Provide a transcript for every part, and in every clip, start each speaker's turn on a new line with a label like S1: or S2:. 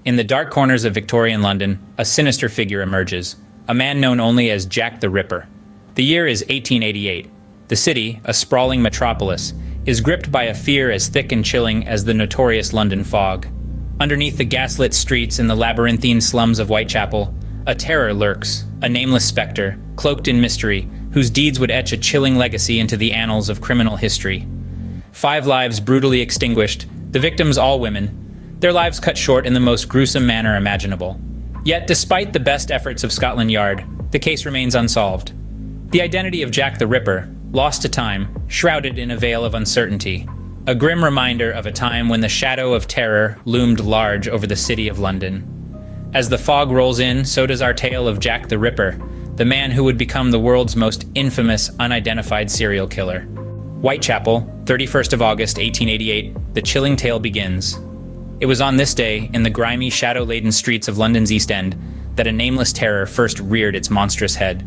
S1: In the dark corners of Victorian London, a sinister figure emerges, a man known only as Jack the Ripper. The year is 1888. The city, a sprawling metropolis, is gripped by a fear as thick and chilling as the notorious London fog. Underneath the gaslit streets in the labyrinthine slums of Whitechapel, a terror lurks, a nameless specter, cloaked in mystery, whose deeds would etch a chilling legacy into the annals of criminal history. 5 lives brutally extinguished, the victims all women, their lives cut short in the most gruesome manner imaginable. Yet, despite the best efforts of Scotland Yard, the case remains unsolved. The identity of Jack the Ripper, lost to time, shrouded in a veil of uncertainty. A grim reminder of a time when the shadow of terror loomed large over the city of London. As the fog rolls in, so does our tale of Jack the Ripper, the man who would become the world's most infamous unidentified serial killer. Whitechapel, 31st of August, 1888, the chilling tale begins. It was on this day, in the grimy, shadow-laden streets of London's East End, that a nameless terror first reared its monstrous head.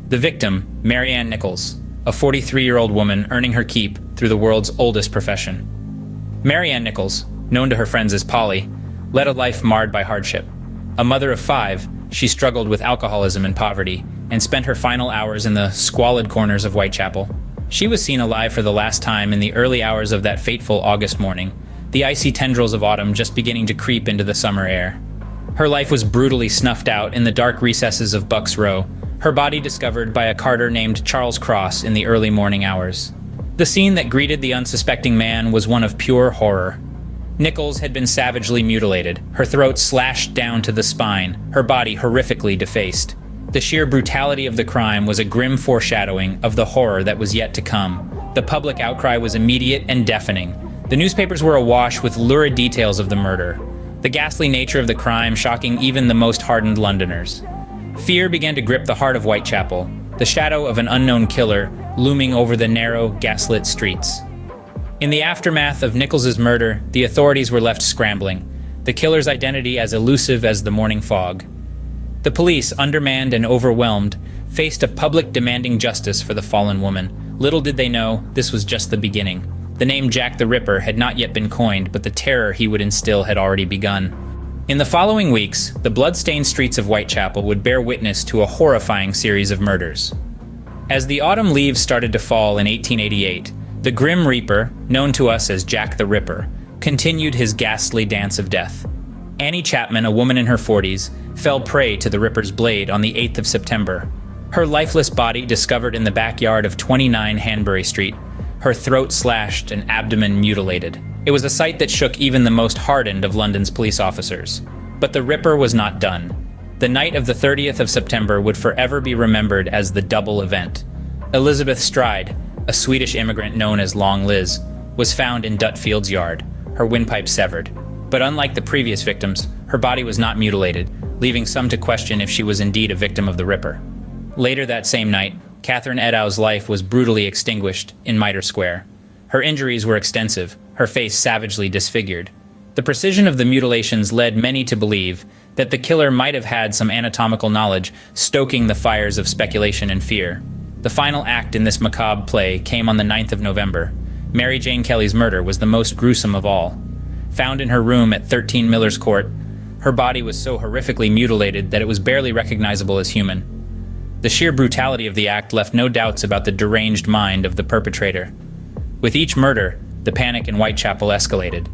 S1: The victim, Mary Ann Nichols, a 43-year-old woman earning her keep through the world's oldest profession. Mary Ann Nichols, known to her friends as Polly, led a life marred by hardship. A mother of 5, she struggled with alcoholism and poverty, and spent her final hours in the squalid corners of Whitechapel. She was seen alive for the last time in the early hours of that fateful August morning, the icy tendrils of autumn just beginning to creep into the summer air. Her life was brutally snuffed out in the dark recesses of Bucks Row, her body discovered by a carter named Charles Cross in the early morning hours. The scene that greeted the unsuspecting man was one of pure horror. Nichols had been savagely mutilated, her throat slashed down to the spine, her body horrifically defaced. The sheer brutality of the crime was a grim foreshadowing of the horror that was yet to come. The public outcry was immediate and deafening. The newspapers were awash with lurid details of the murder, the ghastly nature of the crime shocking even the most hardened Londoners. Fear began to grip the heart of Whitechapel, the shadow of an unknown killer looming over the narrow, gaslit streets. In the aftermath of Nichols's murder, the authorities were left scrambling, the killer's identity as elusive as the morning fog. The police, undermanned and overwhelmed, faced a public demanding justice for the fallen woman. Little did they know, this was just the beginning. The name Jack the Ripper had not yet been coined, but the terror he would instill had already begun. In the following weeks, the blood-stained streets of Whitechapel would bear witness to a horrifying series of murders. As the autumn leaves started to fall in 1888, the Grim Reaper, known to us as Jack the Ripper, continued his ghastly dance of death. Annie Chapman, a woman in her 40s, fell prey to the Ripper's blade on the 8th of September. Her lifeless body discovered in the backyard of 29 Hanbury Street, her throat slashed and abdomen mutilated. It was a sight that shook even the most hardened of London's police officers. But the Ripper was not done. The night of the 30th of September would forever be remembered as the double event. Elizabeth Stride, a Swedish immigrant known as Long Liz, was found in Dutfield's yard, her windpipe severed. But unlike the previous victims, her body was not mutilated, leaving some to question if she was indeed a victim of the Ripper. Later that same night, Catherine Edow's life was brutally extinguished in Mitre Square. Her injuries were extensive, her face savagely disfigured. The precision of the mutilations led many to believe that the killer might have had some anatomical knowledge, stoking the fires of speculation and fear. The final act in this macabre play came on the 9th of November. Mary Jane Kelly's murder was the most gruesome of all. Found in her room at 13 Miller's Court, her body was so horrifically mutilated that it was barely recognizable as human. The sheer brutality of the act left no doubts about the deranged mind of the perpetrator. With each murder, the panic in Whitechapel escalated.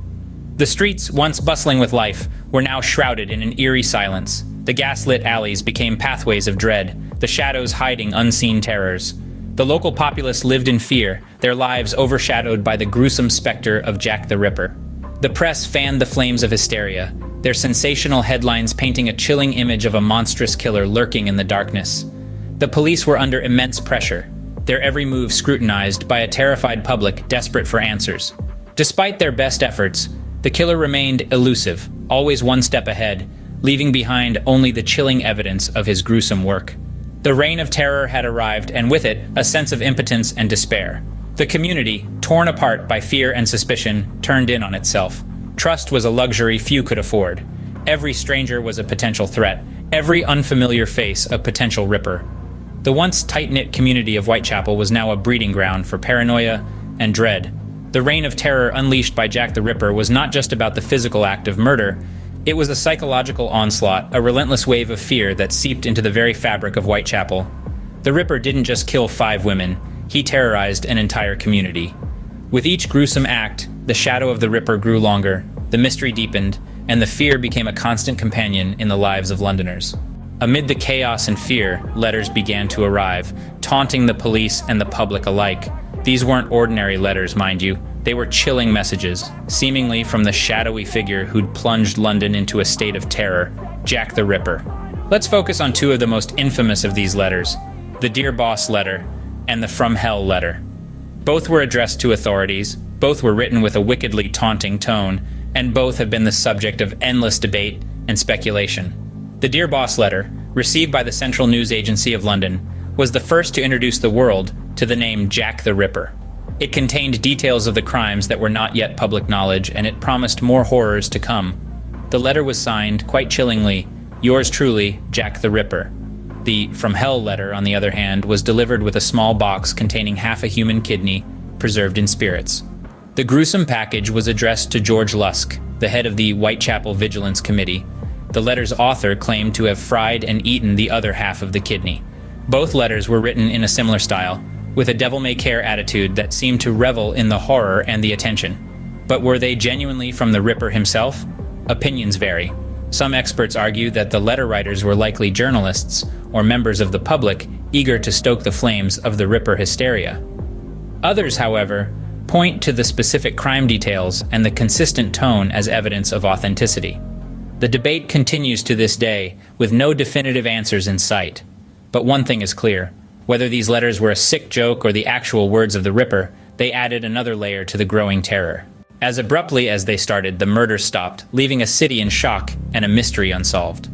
S1: The streets, once bustling with life, were now shrouded in an eerie silence. The gaslit alleys became pathways of dread, the shadows hiding unseen terrors. The local populace lived in fear, their lives overshadowed by the gruesome specter of Jack the Ripper. The press fanned the flames of hysteria, their sensational headlines painting a chilling image of a monstrous killer lurking in the darkness. The police were under immense pressure, their every move scrutinized by a terrified public desperate for answers. Despite their best efforts, the killer remained elusive, always one step ahead, leaving behind only the chilling evidence of his gruesome work. The reign of terror had arrived, and with it, a sense of impotence and despair. The community, torn apart by fear and suspicion, turned in on itself. Trust was a luxury few could afford. Every stranger was a potential threat, every unfamiliar face a potential Ripper. The once tight-knit community of Whitechapel was now a breeding ground for paranoia and dread. The reign of terror unleashed by Jack the Ripper was not just about the physical act of murder, It was a psychological onslaught, a relentless wave of fear that seeped into the very fabric of Whitechapel. The Ripper didn't just kill 5 women, he terrorized an entire community. With each gruesome act, the shadow of the Ripper grew longer, the mystery deepened, and the fear became a constant companion in the lives of Londoners. Amid the chaos and fear, letters began to arrive, taunting the police and the public alike. These weren't ordinary letters, mind you. They were chilling messages, seemingly from the shadowy figure who'd plunged London into a state of terror, Jack the Ripper. Let's focus on 2 of the most infamous of these letters, the Dear Boss letter and the From Hell letter. Both were addressed to authorities, both were written with a wickedly taunting tone, and both have been the subject of endless debate and speculation. The Dear Boss letter, received by the Central News Agency of London, was the first to introduce the world to the name Jack the Ripper. It contained details of the crimes that were not yet public knowledge, and it promised more horrors to come. The letter was signed, quite chillingly, "Yours truly, Jack the Ripper." The From Hell letter, on the other hand, was delivered with a small box containing half a human kidney, preserved in spirits. The gruesome package was addressed to George Lusk, the head of the Whitechapel Vigilance Committee. The letter's author claimed to have fried and eaten the other half of the kidney. Both letters were written in a similar style, with a devil-may-care attitude that seemed to revel in the horror and the attention. But were they genuinely from the Ripper himself? Opinions vary. Some experts argue that the letter writers were likely journalists or members of the public eager to stoke the flames of the Ripper hysteria. Others, however, point to the specific crime details and the consistent tone as evidence of authenticity. The debate continues to this day, with no definitive answers in sight. But one thing is clear. Whether these letters were a sick joke or the actual words of the Ripper, they added another layer to the growing terror. As abruptly as they started, the murders stopped, leaving a city in shock and a mystery unsolved.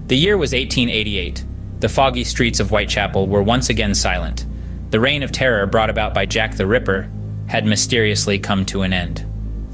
S1: The year was 1888. The foggy streets of Whitechapel were once again silent. The reign of terror brought about by Jack the Ripper had mysteriously come to an end.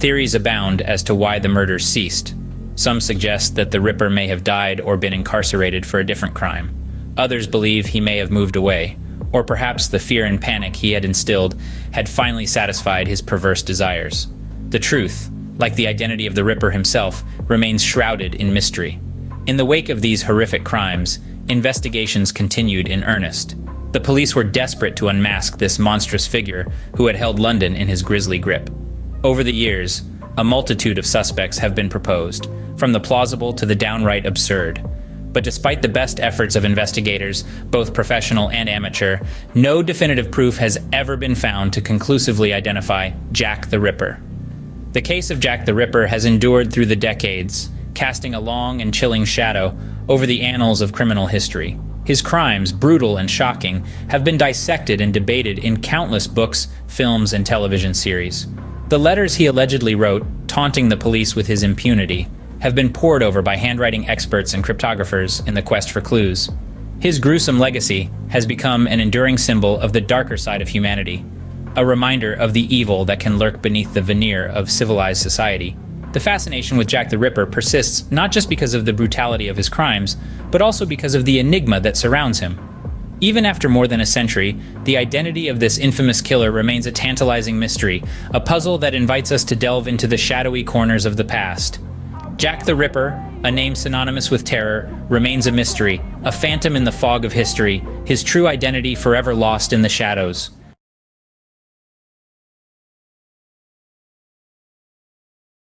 S1: Theories abound as to why the murders ceased. Some suggest that the Ripper may have died or been incarcerated for a different crime. Others believe he may have moved away, or perhaps the fear and panic he had instilled had finally satisfied his perverse desires. The truth, like the identity of the Ripper himself, remains shrouded in mystery. In the wake of these horrific crimes, investigations continued in earnest. The police were desperate to unmask this monstrous figure who had held London in his grisly grip. Over the years, a multitude of suspects have been proposed, from the plausible to the downright absurd. But despite the best efforts of investigators, both professional and amateur, no definitive proof has ever been found to conclusively identify Jack the Ripper. The case of Jack the Ripper has endured through the decades, casting a long and chilling shadow over the annals of criminal history. His crimes, brutal and shocking, have been dissected and debated in countless books, films, and television series. The letters he allegedly wrote, taunting the police with his impunity, have been pored over by handwriting experts and cryptographers in the quest for clues. His gruesome legacy has become an enduring symbol of the darker side of humanity, a reminder of the evil that can lurk beneath the veneer of civilized society. The fascination with Jack the Ripper persists not just because of the brutality of his crimes, but also because of the enigma that surrounds him. Even after more than a century, the identity of this infamous killer remains a tantalizing mystery, a puzzle that invites us to delve into the shadowy corners of the past. Jack the Ripper, a name synonymous with terror, remains a mystery, a phantom in the fog of history, his true identity forever lost in the shadows.